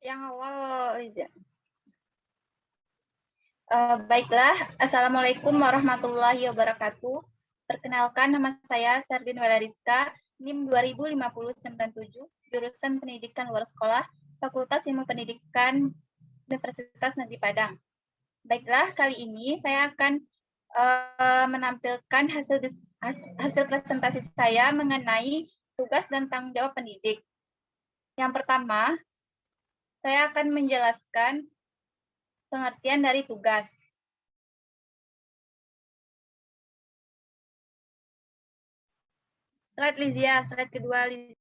Yang awal, baiklah. Assalamualaikum warahmatullahi wabarakatuh. Perkenalkan, nama saya Sardin Walariska, NIM 205097, jurusan Pendidikan Luar Sekolah, Fakultas Ilmu Pendidikan Universitas Negeri Padang. Baiklah, kali ini saya akan menampilkan hasil presentasi saya mengenai tugas dan tanggung jawab pendidik. Yang pertama, saya akan menjelaskan pengertian dari tugas. Slide Lizia, slide kedua Lizia.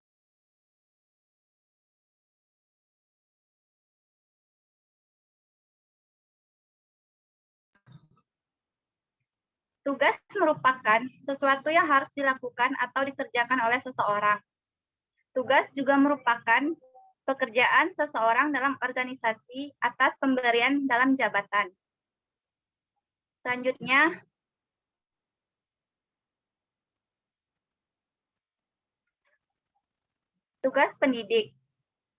Tugas merupakan sesuatu yang harus dilakukan atau dikerjakan oleh seseorang. Tugas juga merupakan pekerjaan seseorang dalam organisasi atas pemberian dalam jabatan. Selanjutnya, tugas pendidik.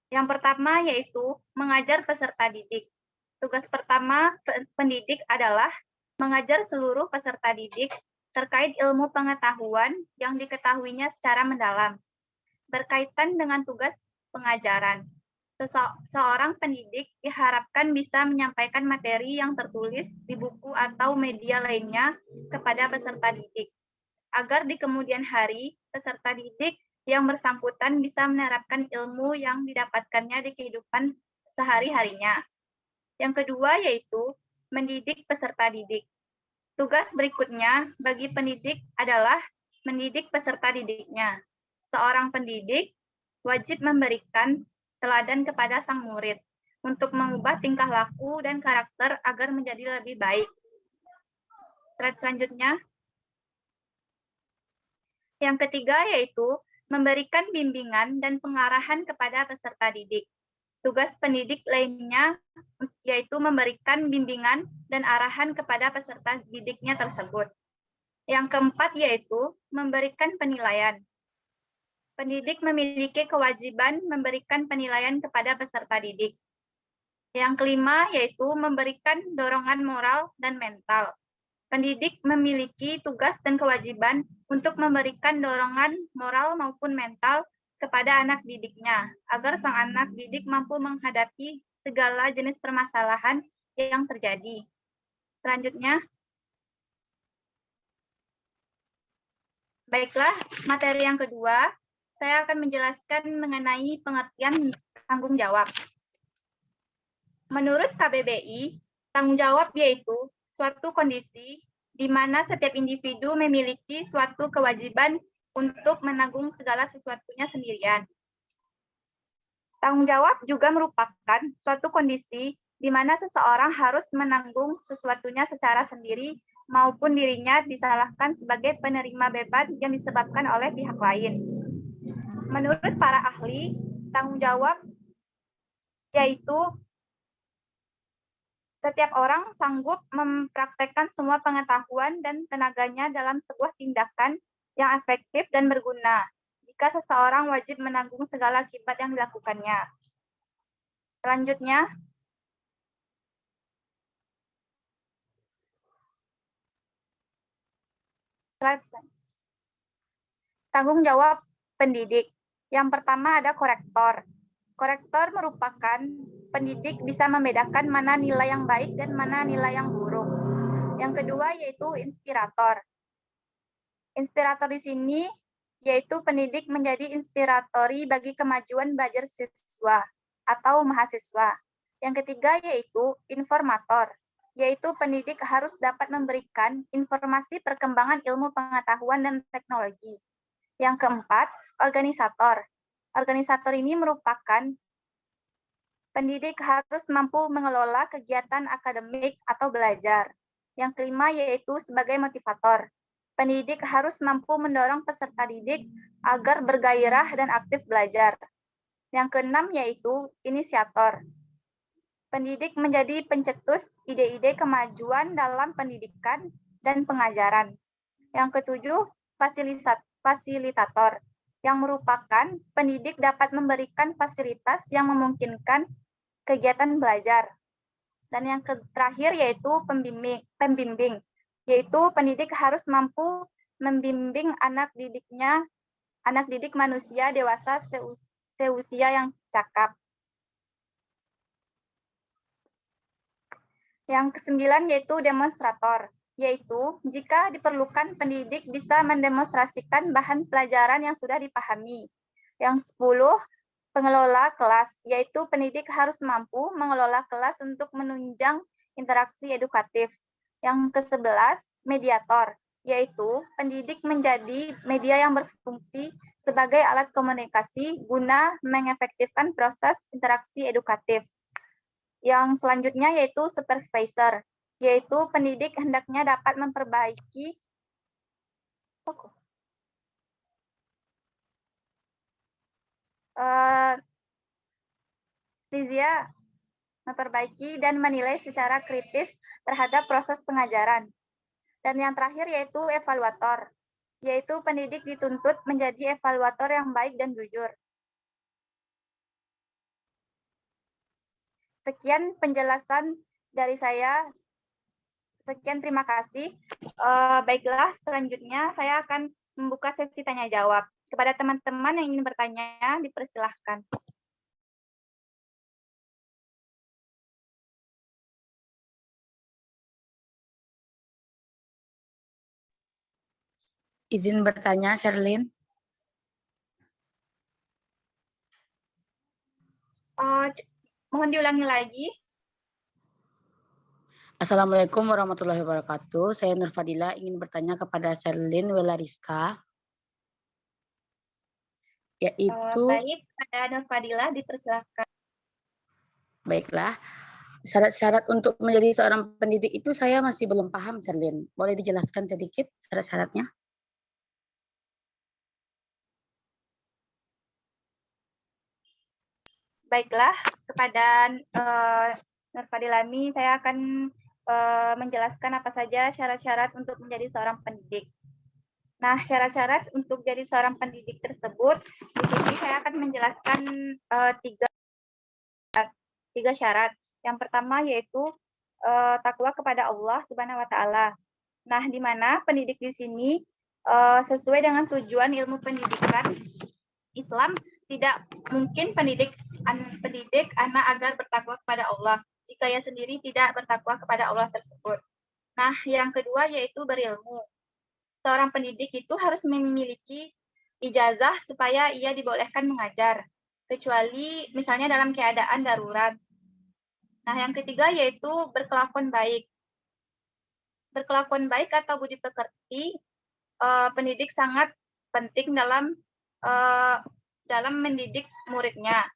Yang pertama yaitu mengajar peserta didik. Tugas pertama pendidik adalah mengajar seluruh peserta didik terkait ilmu pengetahuan yang diketahuinya secara mendalam, berkaitan dengan tugas pengajaran. Seorang pendidik diharapkan bisa menyampaikan materi yang tertulis di buku atau media lainnya kepada peserta didik, agar di kemudian hari peserta didik yang bersangkutan bisa menerapkan ilmu yang didapatkannya di kehidupan sehari-harinya. Yang kedua yaitu mendidik peserta didik. Tugas berikutnya bagi pendidik adalah mendidik peserta didiknya. Seorang pendidik wajib memberikan teladan kepada sang murid untuk mengubah tingkah laku dan karakter agar menjadi lebih baik. Slide selanjutnya. Yang ketiga yaitu memberikan bimbingan dan pengarahan kepada peserta didik. Tugas pendidik lainnya yaitu memberikan bimbingan dan arahan kepada peserta didiknya tersebut. Yang keempat yaitu memberikan penilaian. Pendidik memiliki kewajiban memberikan penilaian kepada peserta didik. Yang kelima yaitu memberikan dorongan moral dan mental. Pendidik memiliki tugas dan kewajiban untuk memberikan dorongan moral maupun mental kepada anak didiknya, agar sang anak didik mampu menghadapi segala jenis permasalahan yang terjadi. Selanjutnya, baiklah, materi yang kedua, saya akan menjelaskan mengenai pengertian tanggung jawab. Menurut KBBI, tanggung jawab yaitu suatu kondisi di mana setiap individu memiliki suatu kewajiban untuk menanggung segala sesuatunya sendirian. Tanggung jawab juga merupakan suatu kondisi di mana seseorang harus menanggung sesuatunya secara sendiri maupun dirinya disalahkan sebagai penerima beban yang disebabkan oleh pihak lain. Menurut para ahli, tanggung jawab yaitu setiap orang sanggup mempraktekkan semua pengetahuan dan tenaganya dalam sebuah tindakan yang efektif dan berguna, jika seseorang wajib menanggung segala akibat yang dilakukannya. Selanjutnya, tanggung jawab pendidik. Yang pertama ada korektor. Korektor merupakan pendidik bisa membedakan mana nilai yang baik dan mana nilai yang buruk. Yang kedua yaitu inspirator. Inspirator di sini yaitu pendidik menjadi inspiratori bagi kemajuan belajar siswa atau mahasiswa. Yang ketiga yaitu informator, yaitu pendidik harus dapat memberikan informasi perkembangan ilmu pengetahuan dan teknologi. Yang keempat, organisator. Organisator ini merupakan pendidik harus mampu mengelola kegiatan akademik atau belajar. Yang kelima yaitu sebagai motivator. Pendidik harus mampu mendorong peserta didik agar bergairah dan aktif belajar. Yang keenam yaitu inisiator. Pendidik menjadi pencetus ide-ide kemajuan dalam pendidikan dan pengajaran. Yang ketujuh, fasilitator, yang merupakan pendidik dapat memberikan fasilitas yang memungkinkan kegiatan belajar. Dan yang terakhir yaitu pembimbing, yaitu pendidik harus mampu membimbing anak didik manusia dewasa seusia yang cakap. Yang kesembilan yaitu demonstrator, yaitu jika diperlukan pendidik bisa mendemonstrasikan bahan pelajaran yang sudah dipahami. Yang 10, pengelola kelas, yaitu pendidik harus mampu mengelola kelas untuk menunjang interaksi edukatif. Yang ke-11, mediator, yaitu pendidik menjadi media yang berfungsi sebagai alat komunikasi guna mengefektifkan proses interaksi edukatif. Yang selanjutnya yaitu supervisor, yaitu pendidik hendaknya dapat memperbaiki dan menilai secara kritis terhadap proses pengajaran. Dan yang terakhir yaitu evaluator, yaitu pendidik dituntut menjadi evaluator yang baik dan jujur. Sekian penjelasan dari saya. Sekian, terima kasih. Baiklah, selanjutnya saya akan membuka sesi tanya-jawab. Kepada teman-teman yang ingin bertanya, dipersilahkan. Izin bertanya, Sherlyn. Mohon diulangi lagi. Assalamualaikum warahmatullahi wabarakatuh. Saya Nur Fadila ingin bertanya kepada Sherlyn Welariska. Yaitu baik, kepada Nur Fadila dipersilakan. Baiklah. Syarat-syarat untuk menjadi seorang pendidik itu saya masih belum paham, Sherlyn. Boleh dijelaskan sedikit syarat-syaratnya? Baiklah, kepada Nur Fadilani, saya akan menjelaskan apa saja syarat-syarat untuk menjadi seorang pendidik. Nah, syarat-syarat untuk jadi seorang pendidik tersebut, di sini saya akan menjelaskan tiga syarat. Yang pertama yaitu takwa kepada Allah Subhanahu wa Ta'ala. Nah, di mana pendidik di sini sesuai dengan tujuan ilmu pendidikan Islam, tidak mungkin pendidik anak agar bertakwa kepada Allah jika ia sendiri tidak bertakwa kepada Allah tersebut. Nah, yang kedua yaitu berilmu. Seorang pendidik itu harus memiliki ijazah supaya ia dibolehkan mengajar, kecuali misalnya dalam keadaan darurat. Nah, yang ketiga yaitu berkelakuan baik. Berkelakuan baik atau budi pekerti, pendidik sangat penting dalam mendidik muridnya.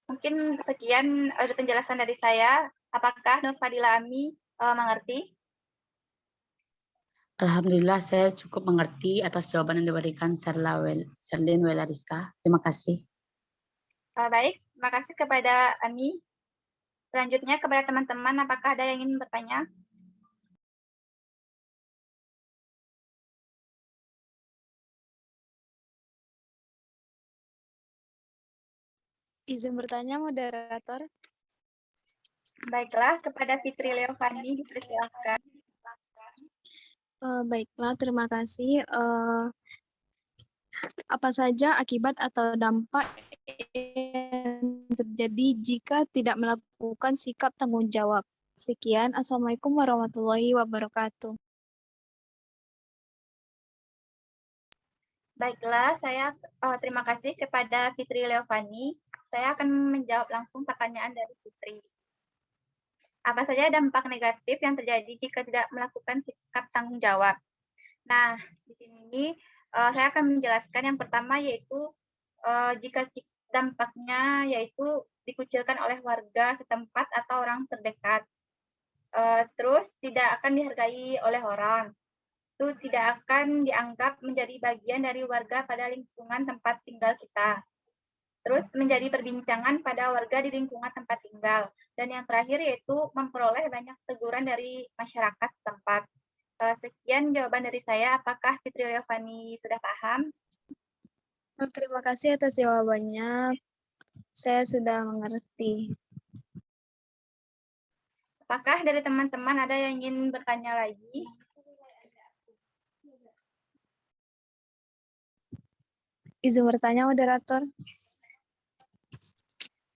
Mungkin sekian penjelasan dari saya. Apakah Nur Fadila Ami mengerti? Alhamdulillah saya cukup mengerti atas jawaban yang diberikan Sherlyn Welariska. Terima kasih. Baik, terima kasih kepada Ami. Selanjutnya kepada teman-teman, apakah ada yang ingin bertanya? Izin bertanya, moderator. Baiklah, kepada Fitri Leovani dipersilakan. Baiklah, terima kasih. Apa saja akibat atau dampak yang terjadi jika tidak melakukan sikap tanggung jawab? Sekian, Assalamualaikum warahmatullahi wabarakatuh. Baiklah, saya terima kasih kepada Fitri Leovani. Saya akan menjawab langsung pertanyaan dari Fitri. Apa saja dampak negatif yang terjadi jika tidak melakukan sikap tanggung jawab? Nah, di sini saya akan menjelaskan yang pertama yaitu jika dampaknya yaitu dikucilkan oleh warga setempat atau orang terdekat. Terus tidak akan dihargai oleh orang. Itu tidak akan dianggap menjadi bagian dari warga pada lingkungan tempat tinggal kita. Terus menjadi perbincangan pada warga di lingkungan tempat tinggal. Dan yang terakhir yaitu memperoleh banyak teguran dari masyarakat setempat. Sekian jawaban dari saya. Apakah Fitri Leovani sudah paham? Terima kasih atas jawabannya. Saya sudah mengerti. Apakah dari teman-teman ada yang ingin bertanya lagi? Izin bertanya, moderator.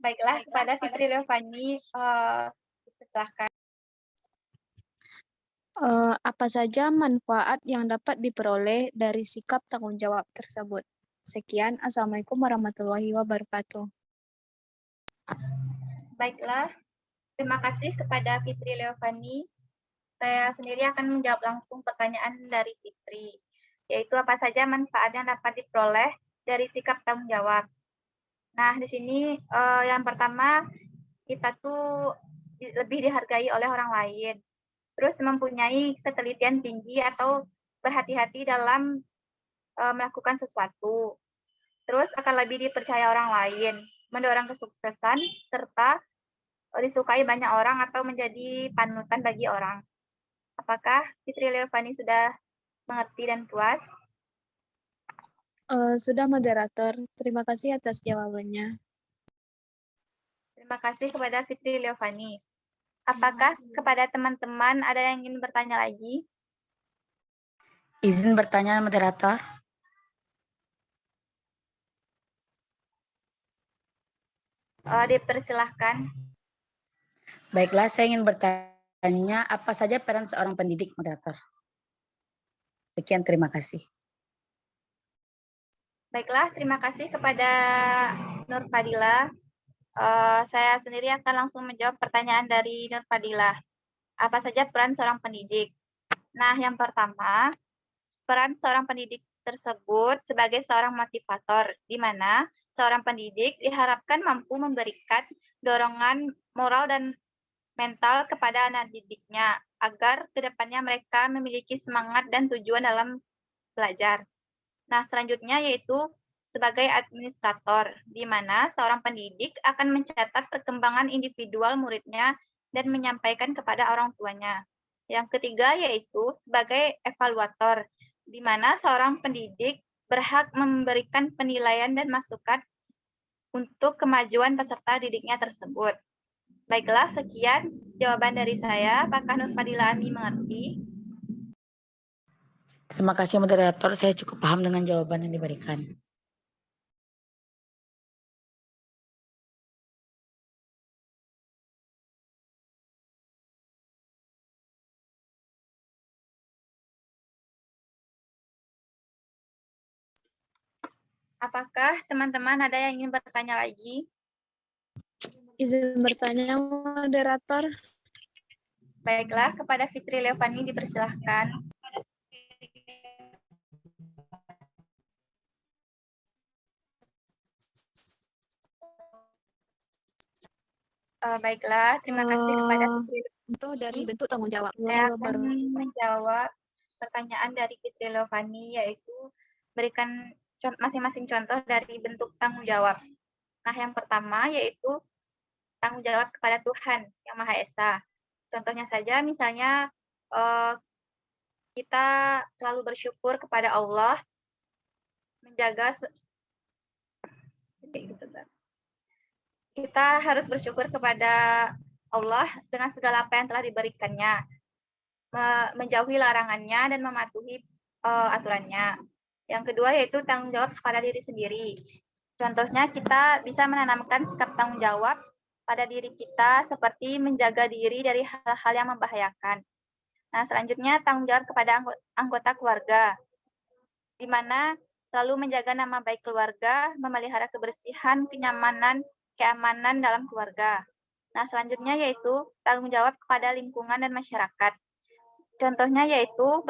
Baiklah, kepada Fitri Leovani, silakan. Apa saja manfaat yang dapat diperoleh dari sikap tanggung jawab tersebut? Sekian, Assalamualaikum warahmatullahi wabarakatuh. Baiklah, terima kasih kepada Fitri Leovani. Saya sendiri akan menjawab langsung pertanyaan dari Fitri, yaitu apa saja manfaat yang dapat diperoleh dari sikap tanggung jawab. Nah, di sini yang pertama, kita tuh lebih dihargai oleh orang lain. Terus mempunyai ketelitian tinggi atau berhati-hati dalam melakukan sesuatu. Terus akan lebih dipercaya orang lain, mendorong kesuksesan, serta disukai banyak orang atau menjadi panutan bagi orang. Apakah Fitri Leovani sudah mengerti dan puas? Sudah, moderator. Terima kasih atas jawabannya. Terima kasih kepada Fitri Leovani. Apakah kepada teman-teman ada yang ingin bertanya lagi? Izin bertanya, moderator. Dipersilahkan. Baiklah, saya ingin bertanya apa saja peran seorang pendidik, moderator. Sekian, terima kasih. Baiklah, terima kasih kepada Nur Fadila. Saya sendiri akan langsung menjawab pertanyaan dari Nur Fadila. Apa saja peran seorang pendidik? Nah, yang pertama, peran seorang pendidik tersebut sebagai seorang motivator, di mana seorang pendidik diharapkan mampu memberikan dorongan moral dan mental kepada anak didiknya, agar kedepannya mereka memiliki semangat dan tujuan dalam belajar. Nah, selanjutnya yaitu sebagai administrator, di mana seorang pendidik akan mencatat perkembangan individual muridnya dan menyampaikan kepada orang tuanya. Yang ketiga yaitu sebagai evaluator, di mana seorang pendidik berhak memberikan penilaian dan masukan untuk kemajuan peserta didiknya tersebut. Baiklah, sekian jawaban dari saya. Apakah Nur Fadila Ami mengerti? Terima kasih, moderator. Saya cukup paham dengan jawaban yang diberikan. Apakah teman-teman ada yang ingin bertanya lagi? Izin bertanya, moderator. Baiklah, kepada Fitri Leovani dipersilahkan. Baiklah, terima kasih kepada Fitri Leovani. Contoh dari bentuk tanggung jawab. Saya akan menjawab pertanyaan dari Fitri Leovani, yaitu berikan masing-masing contoh dari bentuk tanggung jawab. Nah, yang pertama yaitu tanggung jawab kepada Tuhan Yang Maha Esa. Contohnya saja, misalnya kita selalu bersyukur kepada Allah, menjaga kita harus bersyukur kepada Allah dengan segala apa yang telah diberikannya, menjauhi larangannya dan mematuhi aturannya. Yang kedua yaitu tanggung jawab kepada diri sendiri. Contohnya kita bisa menanamkan sikap tanggung jawab pada diri kita seperti menjaga diri dari hal-hal yang membahayakan. Nah, selanjutnya tanggung jawab kepada anggota keluarga, di mana selalu menjaga nama baik keluarga, memelihara kebersihan, kenyamanan, keamanan dalam keluarga. Nah, selanjutnya yaitu tanggung jawab kepada lingkungan dan masyarakat. Contohnya yaitu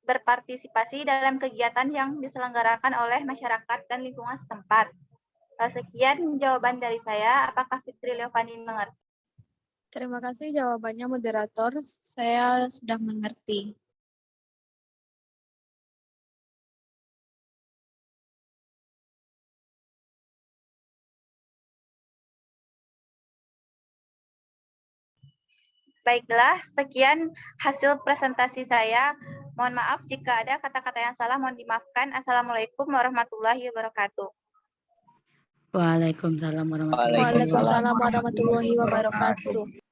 berpartisipasi dalam kegiatan yang diselenggarakan oleh masyarakat dan lingkungan setempat. Sekian jawaban dari saya. Apakah Fitri Leovani mengerti? Terima kasih jawabannya, moderator. Saya sudah mengerti. Baiklah, sekian hasil presentasi saya. Mohon maaf jika ada kata-kata yang salah, mohon dimaafkan. Assalamualaikum warahmatullahi wabarakatuh. Waalaikumsalam warahmatullahi Waalaikumsalam. Waalaikumsalam warahmatullahi wabarakatuh.